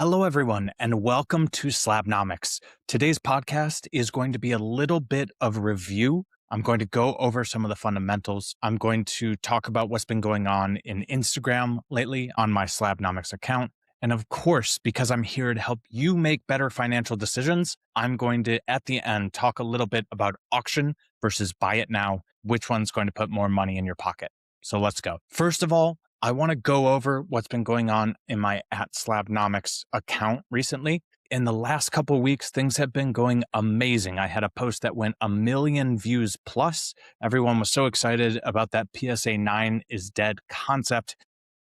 Hello, everyone, and welcome to Slabnomics. Today's podcast is going to be a little bit of review. I'm going to go over some of the fundamentals. I'm going to talk about what's been going on in Instagram lately on my Slabnomics account. And of course, because I'm here to help you make better financial decisions, I'm going to, at the end, talk a little bit about auction versus buy it now, which one's going to put more money in your pocket. So let's go. First of all, I want to go over what's been going on in my @Slabnomics account recently. In the last couple of weeks, things have been going amazing. I had a post that went 1 million views plus. Everyone was so excited about that PSA 9 is dead concept.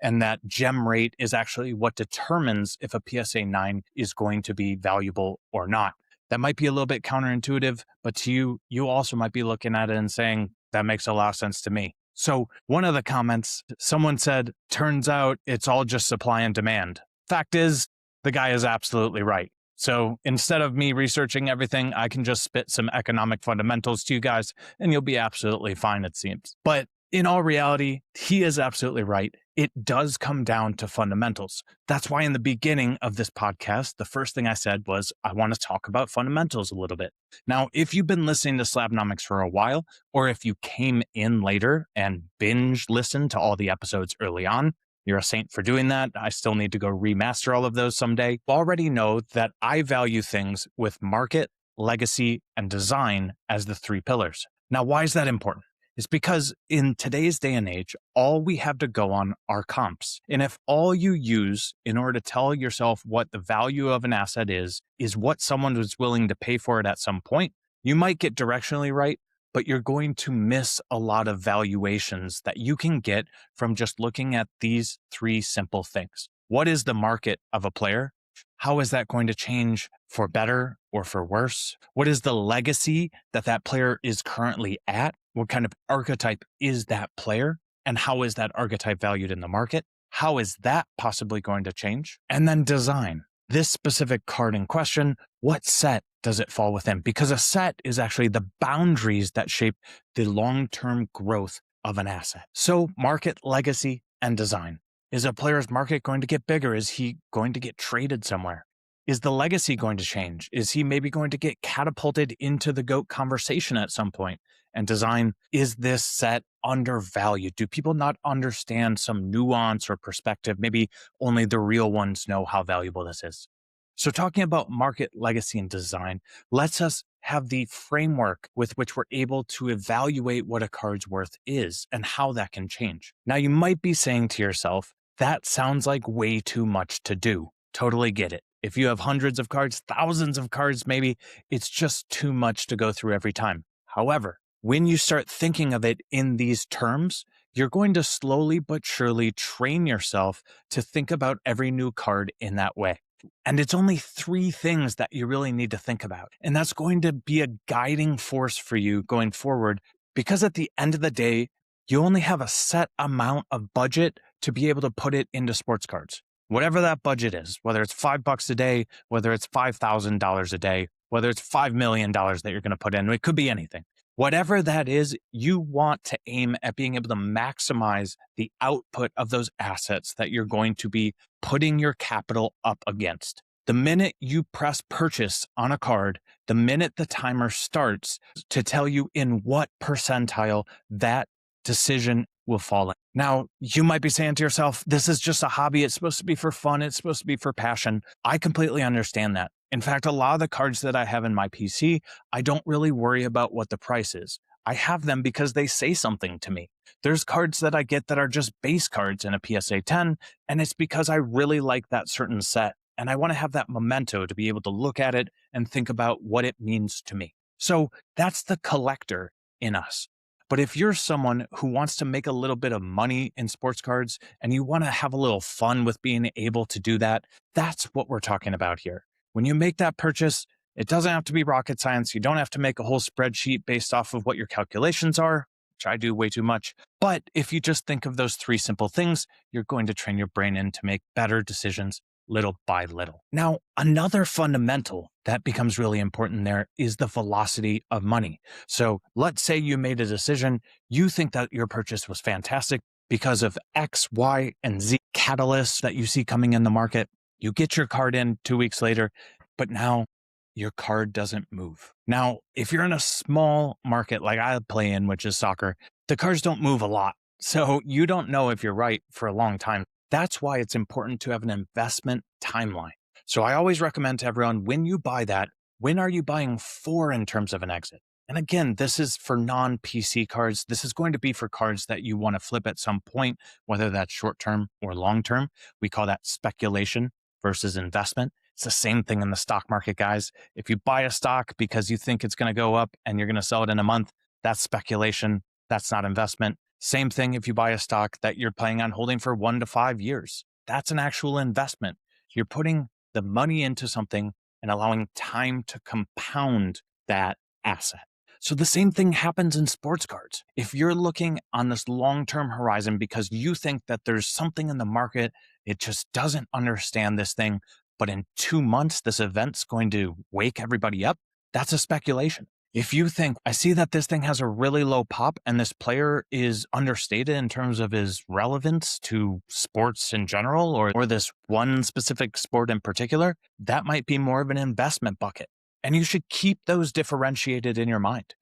And that gem rate is actually what determines if a PSA 9 is going to be valuable or not. That might be a little bit counterintuitive, but to you, you also might be looking at it and saying, that makes a lot of sense to me. So one of the comments, someone said, turns out it's all just supply and demand. Fact is, the guy is absolutely right. So instead of me researching everything, I can just spit some economic fundamentals to you guys, and you'll be absolutely fine, it seems. But in all reality, he is absolutely right. It does come down to fundamentals. That's why in the beginning of this podcast, the first thing I said was, I want to talk about fundamentals a little bit. Now, if you've been listening to Slabnomics for a while, or if you came in later and binge listened to all the episodes early on, you're a saint for doing that. I still need to go remaster all of those someday. You already know that I value things with market, legacy, and design as the three pillars. Now, why is that important? It's because in today's day and age, all we have to go on are comps. And if all you use in order to tell yourself what the value of an asset is what someone was willing to pay for it at some point, you might get directionally right, but you're going to miss a lot of valuations that you can get from just looking at these three simple things. What is the market of a player? How is that going to change for better or for worse? What is the legacy that that player is currently at? What kind of archetype is that player? And how is that archetype valued in the market? How is that possibly going to change? And then design. This specific card in question, what set does it fall within? Because a set is actually the boundaries that shape the long-term growth of an asset. So market, legacy, and design. Is a player's market going to get bigger? Is he going to get traded somewhere? Is the legacy going to change? Is he maybe going to get catapulted into the GOAT conversation at some point? And design, is this set undervalued? Do people not understand some nuance or perspective? Maybe only the real ones know how valuable this is. So talking about market, legacy, and design lets us have the framework with which we're able to evaluate what a card's worth is and how that can change. Now, you might be saying to yourself, that sounds like way too much to do. Totally get it. If you have hundreds of cards, thousands of cards, maybe it's just too much to go through every time. However, when you start thinking of it in these terms, you're going to slowly but surely train yourself to think about every new card in that way. And it's only three things that you really need to think about. And that's going to be a guiding force for you going forward, because at the end of the day, you only have a set amount of budget to be able to put it into sports cards. Whatever that budget is, whether it's $5 a day, whether it's $5,000 a day, whether it's $5 million that you're going to put in, it could be anything. Whatever that is, you want to aim at being able to maximize the output of those assets that you're going to be putting your capital up against. The minute you press purchase on a card, the minute the timer starts to tell you in what percentile that decision will fall in. Now, you might be saying to yourself, this is just a hobby. It's supposed to be for fun. It's supposed to be for passion. I completely understand that. In fact, a lot of the cards that I have in my PC, I don't really worry about what the price is. I have them because they say something to me. There's cards that I get that are just base cards in a PSA 10, and it's because I really like that certain set, and I want to have that memento to be able to look at it and think about what it means to me. So that's the collector in us. But if you're someone who wants to make a little bit of money in sports cards and you want to have a little fun with being able to do that, that's what we're talking about here. When you make that purchase, it doesn't have to be rocket science. You don't have to make a whole spreadsheet based off of what your calculations are, which I do way too much. But if you just think of those three simple things, you're going to train your brain in to make better decisions little by little. Now, another fundamental that becomes really important there is the velocity of money. So let's say you made a decision, you think that your purchase was fantastic because of X, Y, and Z catalysts that you see coming in the market. You get your card in 2 weeks later, but now your card doesn't move. Now, if you're in a small market like I play in, which is soccer, the cards don't move a lot. So you don't know if you're right for a long time. That's why it's important to have an investment timeline. So I always recommend to everyone, when you buy that, when are you buying for in terms of an exit? And again, this is for non-PC cards. This is going to be for cards that you want to flip at some point, whether that's short-term or long-term. We call that speculation versus investment. It's the same thing in the stock market, guys. If you buy a stock because you think it's going to go up and you're going to sell it in a month, that's speculation. That's not investment. Same thing if you buy a stock that you're planning on holding for 1 to 5 years. That's an actual investment. You're putting the money into something and allowing time to compound that asset. So the same thing happens in sports cards. If you're looking on this long-term horizon because you think that there's something in the market, it just doesn't understand this thing, but in 2 months, this event's going to wake everybody up, that's a speculation. If you think, I see that this thing has a really low pop and this player is understated in terms of his relevance to sports in general or this one specific sport in particular, that might be more of an investment bucket. And you should keep those differentiated in your mind.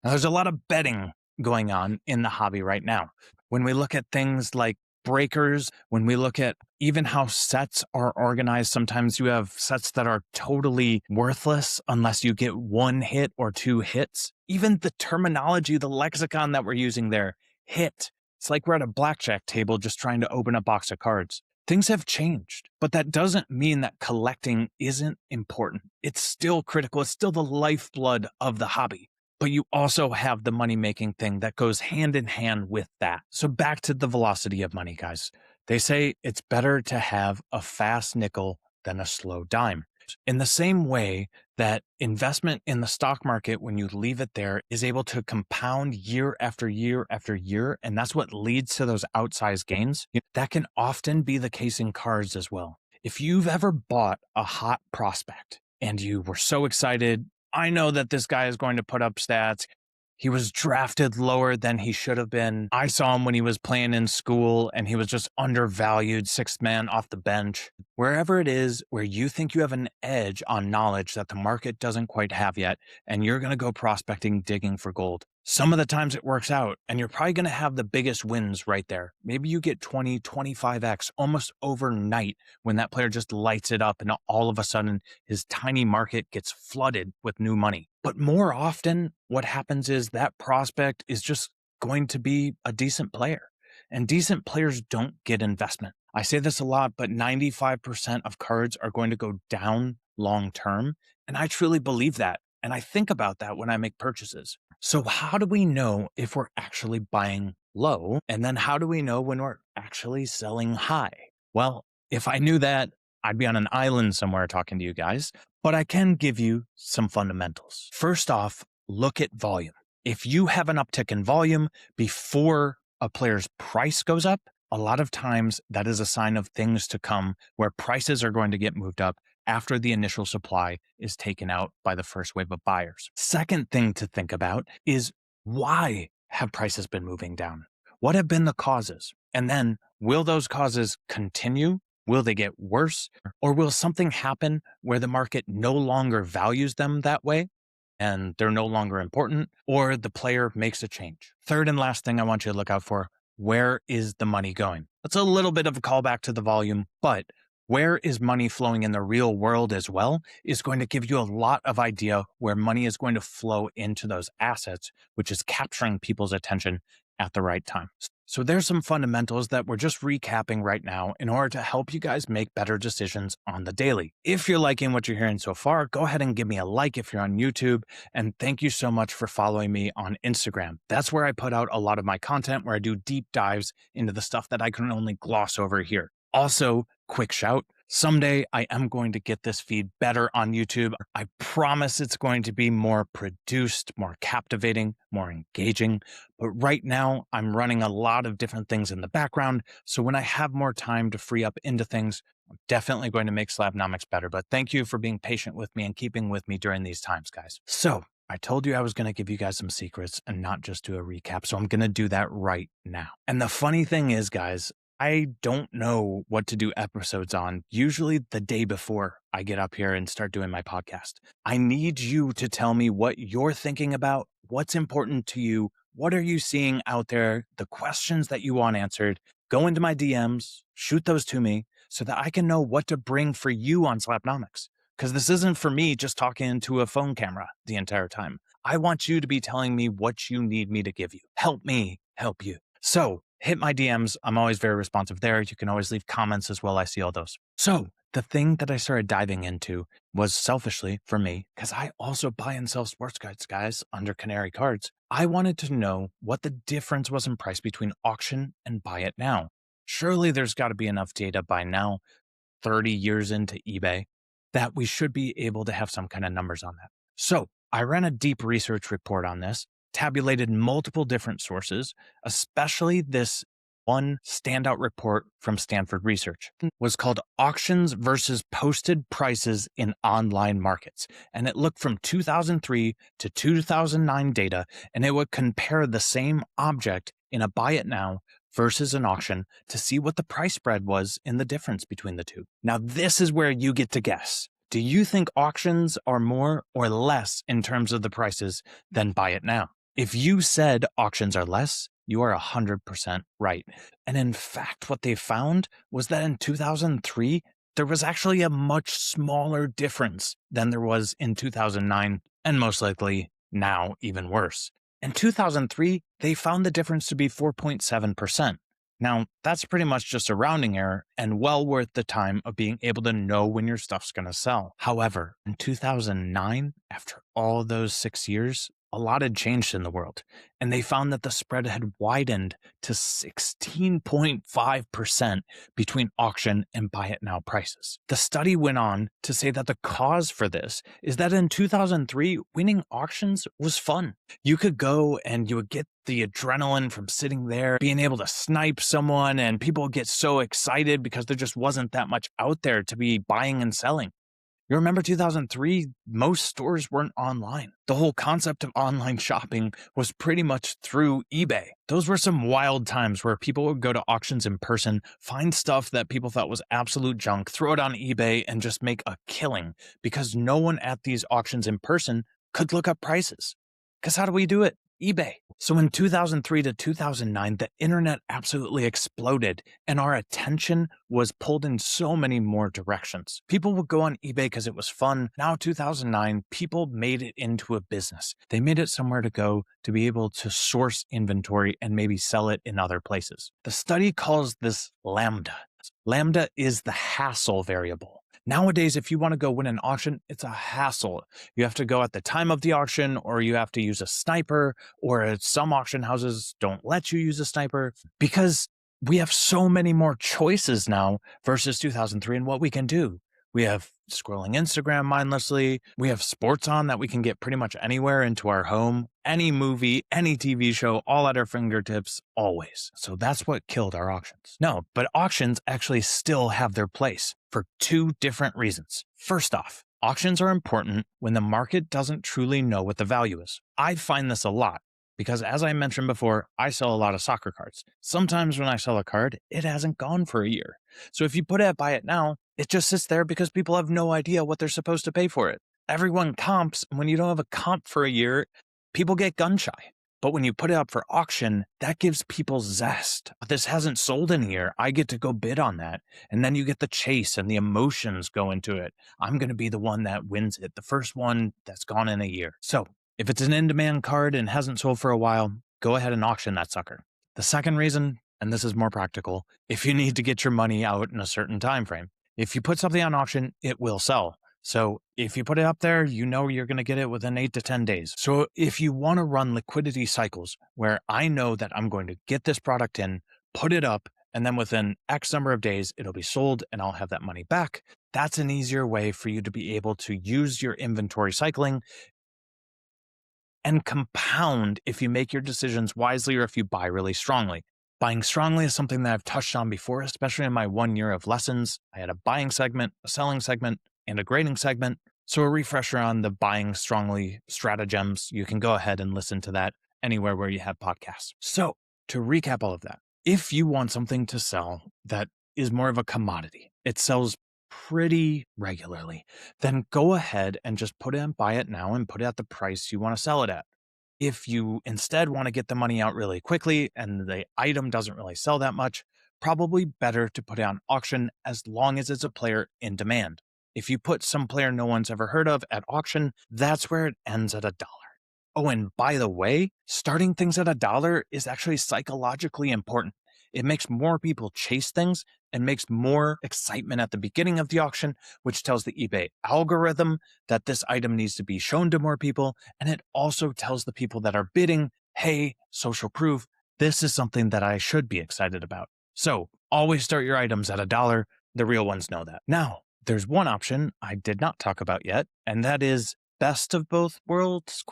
Now, there's a lot of betting going on in the hobby right now. When we look at things like breakers, when we look at even how sets are organized, sometimes you have sets that are totally worthless unless you get 1 hit or 2 hits. Even the terminology, the lexicon that we're using there, hit. It's like we're at a blackjack table just trying to open a box of cards. Things have changed, but that doesn't mean that collecting isn't important. It's still critical. It's still the lifeblood of the hobby. But you also have the money-making thing that goes hand in hand with that. So back to the velocity of money, guys. They say it's better to have a fast nickel than a slow dime. In the same way that investment in the stock market, when you leave it there, is able to compound year after year after year, and that's what leads to those outsized gains, that can often be the case in cards as well. If you've ever bought a hot prospect and you were so excited, I know that this guy is going to put up stats. He was drafted lower than he should have been. I saw him when he was playing in school and he was just undervalued, 6th man off the bench. Wherever it is where you think you have an edge on knowledge that the market doesn't quite have yet, and you're going to go prospecting, digging for gold. Some of the times it works out and you're probably going to have the biggest wins right there. Maybe you get 20, 25x almost overnight when that player just lights it up and all of a sudden his tiny market gets flooded with new money. But more often what happens is that prospect is just going to be a decent player, and decent players don't get investment. I say this a lot, but 95% of cards are going to go down long term. And I truly believe that. And I think about that when I make purchases. So how do we know if we're actually buying low? And then how do we know when we're actually selling high? Well, if I knew that, I'd be on an island somewhere talking to you guys, but I can give you some fundamentals. First off, look at volume. If you have an uptick in volume before a player's price goes up, a lot of times that is a sign of things to come where prices are going to get moved up after the initial supply is taken out by the first wave of buyers. Second thing to think about is, why have prices been moving down? What have been the causes? And then will those causes continue? Will they get worse? Or will something happen where the market no longer values them that way and they're no longer important, or the player makes a change? Third and last thing I want you to look out for, where is the money going? That's a little bit of a callback to the volume, but where is money flowing in the real world as well is going to give you a lot of idea where money is going to flow into those assets, which is capturing people's attention at the right time. So there's some fundamentals that we're just recapping right now in order to help you guys make better decisions on the daily. If you're liking what you're hearing so far, go ahead and give me a like if you're on YouTube. And thank you so much for following me on Instagram. That's where I put out a lot of my content, where I do deep dives into the stuff that I can only gloss over here. Also, quick shout, someday I am going to get this feed better on YouTube. I promise it's going to be more produced, more captivating, more engaging. But right now I'm running a lot of different things in the background. So when I have more time to free up into things, I'm definitely going to make Slabnomics better. But thank you for being patient with me and keeping with me during these times, guys. So I told you I was going to give you guys some secrets and not just do a recap. So I'm going to do that right now. And the funny thing is, guys, I don't know what to do episodes on, usually the day before I get up here and start doing my podcast. I need you to tell me what you're thinking about, what's important to you, what are you seeing out there, the questions that you want answered. Go into my DMs, shoot those to me so that I can know what to bring for you on Slabnomics. Because this isn't for me just talking into a phone camera the entire time. I want you to be telling me what you need me to give you. Help me help you. So hit my DMs. I'm always very responsive there. You can always leave comments as well. I see all those. So the thing that I started diving into was selfishly for me, because I also buy and sell sports cards, guys, under Canary Cards. I wanted to know what the difference was in price between auction and buy it now. Surely there's got to be enough data by now, 30 years into eBay, that we should be able to have some kind of numbers on that. So I ran a deep research report on this, tabulated multiple different sources, especially this one standout report from Stanford Research. It was called Auctions versus Posted Prices in Online Markets. And it looked from 2003 to 2009 data, and it would compare the same object in a buy it now versus an auction to see what the price spread was in the difference between the two. Now, this is where you get to guess. Do you think auctions are more or less in terms of the prices than buy it now? If you said auctions are less, you are 100% right. And in fact, what they found was that in 2003, there was actually a much smaller difference than there was in 2009, and most likely now even worse. In 2003, they found the difference to be 4.7%. Now, that's pretty much just a rounding error and well worth the time of being able to know when your stuff's going to sell. However, in 2009, after all those 6 years, a lot had changed in the world, and they found that the spread had widened to 16.5% between auction and buy it now prices. The study went on to say that the cause for this is that in 2003, winning auctions was fun. You could go and you would get the adrenaline from sitting there, being able to snipe someone, and people would get so excited because there just wasn't that much out there to be buying and selling. You remember 2003, most stores weren't online. The whole concept of online shopping was pretty much through eBay. Those were some wild times where people would go to auctions in person, find stuff that people thought was absolute junk, throw it on eBay, and just make a killing because no one at these auctions in person could look up prices. Because how do we do it? eBay. So in 2003 to 2009, the internet absolutely exploded and our attention was pulled in so many more directions. People would go on eBay because it was fun. Now, 2009, people made it into a business. They made it somewhere to go to be able to source inventory and maybe sell it in other places. The study calls this lambda. Lambda is the hassle variable. Nowadays, if you want to go win an auction, it's a hassle. You have to go at the time of the auction, or you have to use a sniper, or some auction houses don't let you use a sniper because we have so many more choices now versus 2003 and what we can do. We have scrolling Instagram mindlessly. We have sports on that we can get pretty much anywhere into our home, any movie, any TV show, all at our fingertips, always. So that's what killed our auctions. No, but auctions actually still have their place for two different reasons. First off, auctions are important when the market doesn't truly know what the value is. I find this a lot because, as I mentioned before, I sell a lot of soccer cards. Sometimes when I sell a card, it hasn't gone for a year. So if you put it at buy it now, it just sits there because people have no idea what they're supposed to pay for it. Everyone comps, and when you don't have a comp for a year, people get gun shy. But when you put it up for auction, that gives people zest. This hasn't sold in a year. I get to go bid on that. And then you get the chase and the emotions go into it. I'm going to be the one that wins it, the first one that's gone in a year. So if it's an in-demand card and hasn't sold for a while, go ahead and auction that sucker. The second reason, and this is more practical, if you need to get your money out in a certain time frame. If you put something on auction, it will sell. So if you put it up there, you know you're going to get it within 8 to 10 days. So if you want to run liquidity cycles where I know that I'm going to get this product in, put it up, and then within X number of days, it'll be sold and I'll have that money back, that's an easier way for you to be able to use your inventory cycling and compound if you make your decisions wisely or if you buy really strongly. Buying strongly is something that I've touched on before, especially in my 1 year of lessons. I had a buying segment, a selling segment, and a grading segment. So a refresher on the buying strongly stratagems, you can go ahead and listen to that anywhere where you have podcasts. So to recap all of that, If you want something to sell that is more of a commodity, it sells pretty regularly, then go ahead and just put it on buy it now and put it at the price you want to sell it at. If you instead want to get the money out really quickly and the item doesn't really sell that much, probably better to put it on auction as long as it's a player in demand. If you put some player no one's ever heard of at auction, that's where it ends at $1. Oh, and by the way, starting things at $1 is actually psychologically important. It makes more people chase things and makes more excitement at the beginning of the auction, which tells the eBay algorithm that this item needs to be shown to more people. And it also tells the people that are bidding, hey, social proof, this is something that I should be excited about. So always start your items at $1. The real ones know that. Now, there's one option I did not talk about yet, and that is best of both worlds, ?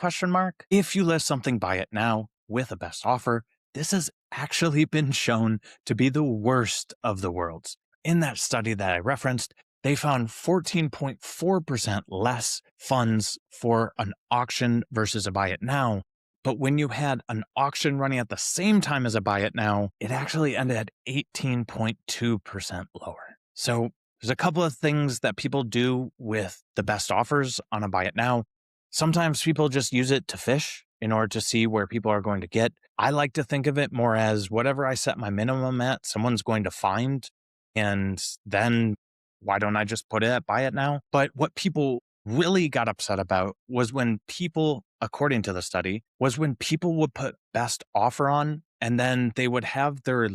If you list something buy it now with a best offer, this has actually been shown to be the worst of the worlds. In that study that I referenced, they found 14.4% less funds for an auction versus a buy it now. But when you had an auction running at the same time as a buy it now, it actually ended at 18.2% lower. So there's a couple of things that people do with the best offers on a buy it now. Sometimes people just use it to fish in order to see where people are going to get. I like to think of it more as whatever I set my minimum at, someone's going to find. And then why don't I just put it at buy it now? But what people really got upset about was when people, according to the study, was when people would put best offer on and then they would have their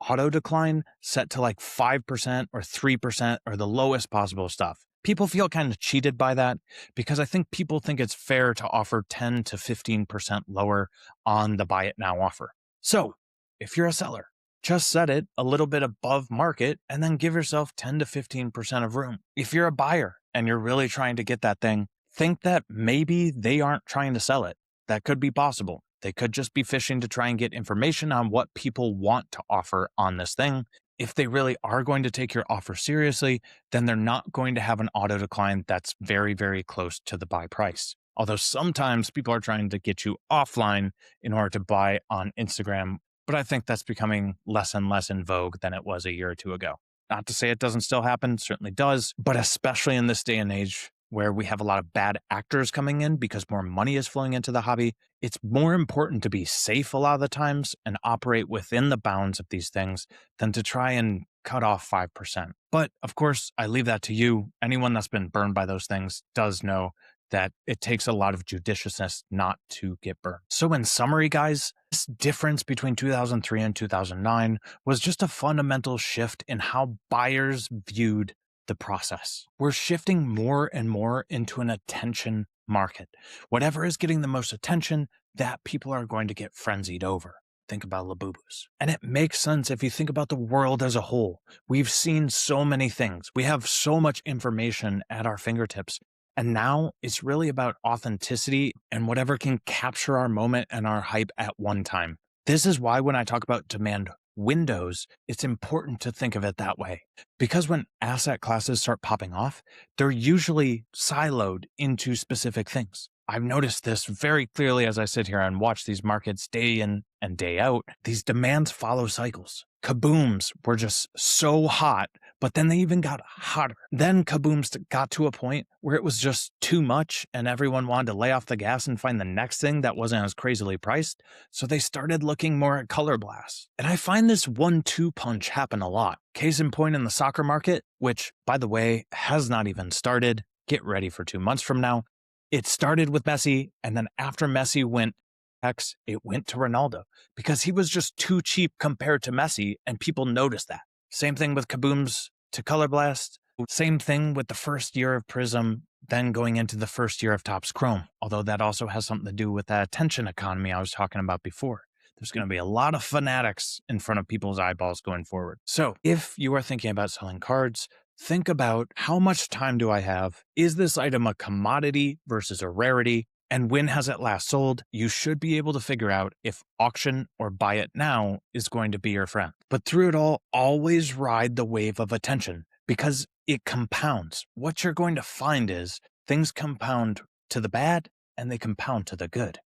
auto decline set to like 5% or 3% or the lowest possible stuff. People feel kind of cheated by that because I think people think it's fair to offer 10 to 15% lower on the buy it now offer. So if you're a seller, just set it a little bit above market and then give yourself 10 to 15% of room. If you're a buyer and you're really trying to get that thing, think that maybe they aren't trying to sell it. That could be possible. They could just be fishing to try and get information on what people want to offer on this thing. If they really are going to take your offer seriously, then they're not going to have an auto decline that's very, very close to the buy price. Although sometimes people are trying to get you offline in order to buy on Instagram, but I think that's becoming less and less in vogue than it was a year or two ago. Not to say it doesn't still happen, certainly does, but especially in this day and age where we have a lot of bad actors coming in because more money is flowing into the hobby, it's more important to be safe a lot of the times and operate within the bounds of these things than to try and cut off 5%. But of course, I leave that to you. Anyone that's been burned by those things does know that it takes a lot of judiciousness not to get burned. So in summary, guys, this difference between 2003 and 2009 was just a fundamental shift in how buyers viewed the process. We're shifting more and more into an attention market. Whatever is getting the most attention, that people are going to get frenzied over. Think about Labubus. And it makes sense if you think about the world as a whole. We've seen so many things. We have so much information at our fingertips. And now it's really about authenticity and whatever can capture our moment and our hype at one time. This is why when I talk about demand windows, it's important to think of it that way. Because when asset classes start popping off, they're usually siloed into specific things. I've noticed this very clearly as I sit here and watch these markets day in and day out. These demands follow cycles. Kabooms were just so hot, but then they even got hotter. Then kabooms got to a point where it was just too much and everyone wanted to lay off the gas and find the next thing that wasn't as crazily priced. So they started looking more at color blasts. And I find this 1-2 punch happen a lot. Case in point in the soccer market, which, by the way, has not even started. Get ready for 2 months from now. It started with Messi, and then after Messi went X, it went to Ronaldo because he was just too cheap compared to Messi, and people noticed that. Same thing with Kabooms to Color Blast. Same thing with the first year of Prism, then going into the first year of Topps Chrome, although that also has something to do with that attention economy I was talking about before. There's going to be a lot of fanatics in front of people's eyeballs going forward. So if you are thinking about selling cards, think about how much time do I have? Is this item a commodity versus a rarity? And when has it last sold? You should be able to figure out if auction or buy it now is going to be your friend. But through it all, always ride the wave of attention because it compounds. What you're going to find is things compound to the bad and they compound to the good.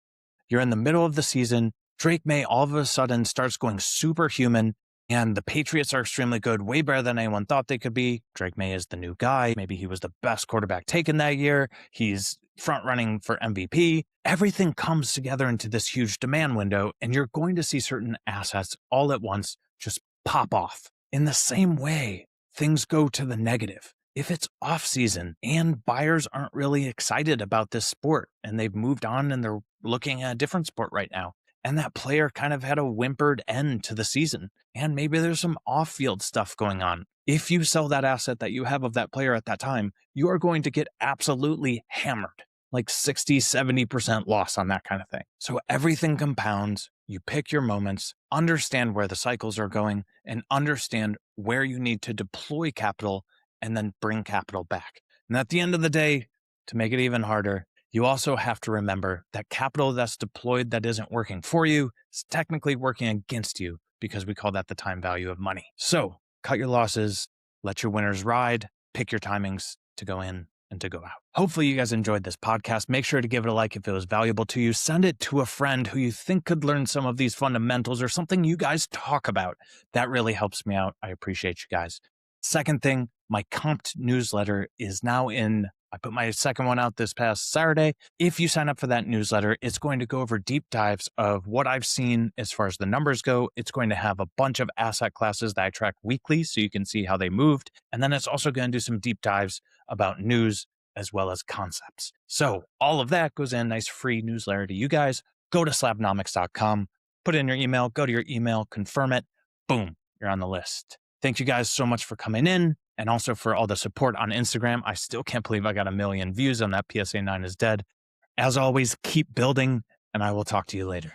You're in the middle of the season. Drake May all of a sudden starts going superhuman, and the Patriots are extremely good, way better than anyone thought they could be. Drake May is the new guy. Maybe he was the best quarterback taken that year. He's front running for MVP. Everything comes together into this huge demand window, and you're going to see certain assets all at once just pop off. In the same way, things go to the negative. If it's off season and buyers aren't really excited about this sport and they've moved on and they're looking at a different sport right now, and that player kind of had a whimpered end to the season, and maybe there's some off-field stuff going on. If you sell that asset that you have of that player at that time, you are going to get absolutely hammered, like 60, 70% loss on that kind of thing. So everything compounds. You pick your moments, understand where the cycles are going, and understand where you need to deploy capital and then bring capital back. And at the end of the day, to make it even harder, you also have to remember that capital that's deployed that isn't working for you is technically working against you, because we call that the time value of money. So cut your losses, let your winners ride, pick your timings to go in and to go out. Hopefully you guys enjoyed this podcast. Make sure to give it a like if it was valuable to you. Send it to a friend who you think could learn some of these fundamentals or something you guys talk about. That really helps me out. I appreciate you guys. Second thing, my comped newsletter is now in. I put my second one out this past Saturday. If you sign up for that newsletter, it's going to go over deep dives of what I've seen as far as the numbers go. It's going to have a bunch of asset classes that I track weekly so you can see how they moved. And then it's also going to do some deep dives about news as well as concepts. So all of that goes in a nice free newsletter to you guys. Go to slabnomics.com, put in your email, go to your email, confirm it. Boom, you're on the list. Thank you guys so much for coming in. And also for all the support on Instagram. I still can't believe I got 1 million views on that PSA 9 is dead. As always, keep building, and I will talk to you later.